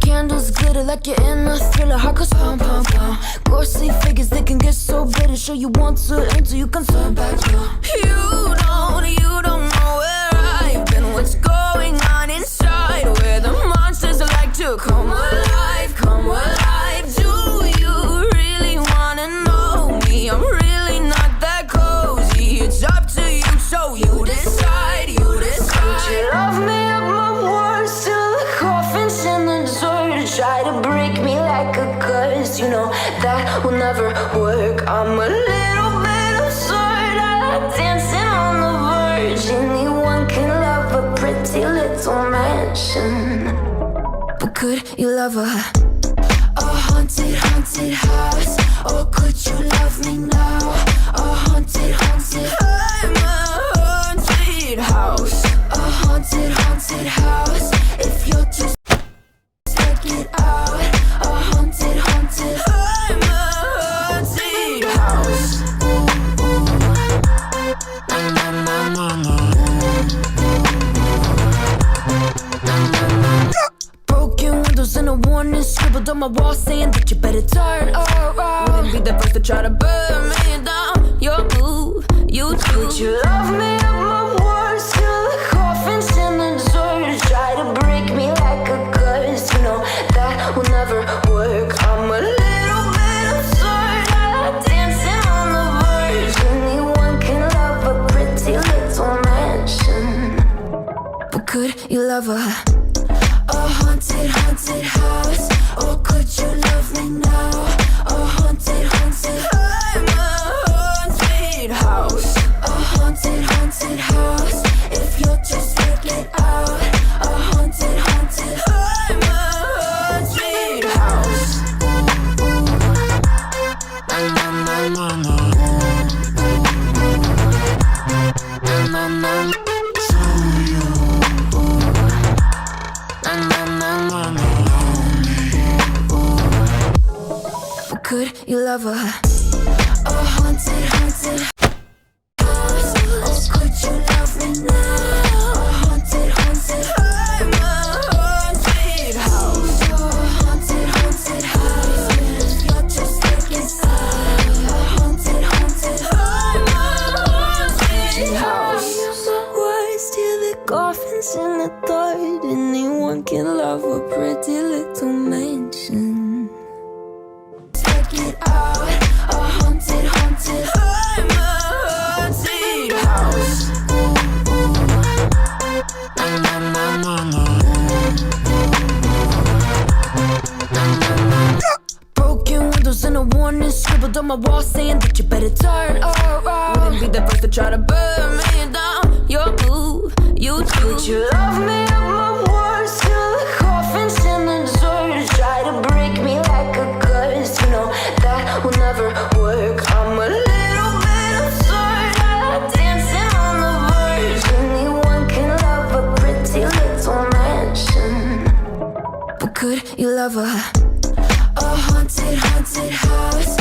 Candles glitter like you're in a thriller. Heart goes pum pum pum. Ghostly figures, they can get so bitter. Sure you want to until you can turn back. You don't know where I've been. What's going on inside? Where the monsters like to come alive, come alive. Do you really wanna know me? I'm really not that cozy. It's up to you, so you decide, you decide. Would you love me at my worst till the coffin's in the dirt? Try to break me like a curse, you know that will never work. I'm a little bit absurd. I like dancing on the verge. Anyone can love a pretty little mansion, but could you love a haunted, haunted house? Or could you love me now? A haunted, haunted, I'm a haunted house. A haunted, haunted house. If you're just check it out. A haunted, haunted, I'm a haunted house. Broken windows and a warning scribbled on my wall saying that you better turn around. Wouldn't be the first to try to burn me down. Your move, you do. Would you love me at my worst till the coffin's in the dirt? Try to break me like a curse, you know that will never work. I'm a little bit absurd. I like dancing on the verge. Anyone can love a pretty little mansion, but could you love a haunted, haunted house? Or could you love me now? A haunted, haunted, I'm a haunted house. A haunted, haunted house. If you'll just check it out. A haunted, haunted, I'm a haunted house. Could you love a haunted, haunted house? Or could you love me now? A haunted, haunted, I'm a haunted house. A haunted, haunted house. If you're just taking sides. A haunted, haunted, I'm a haunted house. Words till the coffin's in the dirt. Anyone can love a pretty little mansion. It out. A haunted, haunted, I'm a haunted house. Broken windows and a warning scribbled on my wall saying that you better turn around. Wouldn't be the first to try to burn me down. Your move, you do. Would you love me at my worst till the coffin's in the dirt? Try to break me like a curse, you know that will never work. I'm a little bit absurd. I like dancing on the verge. Anyone can love a pretty little mansion, but could you love a haunted, haunted house?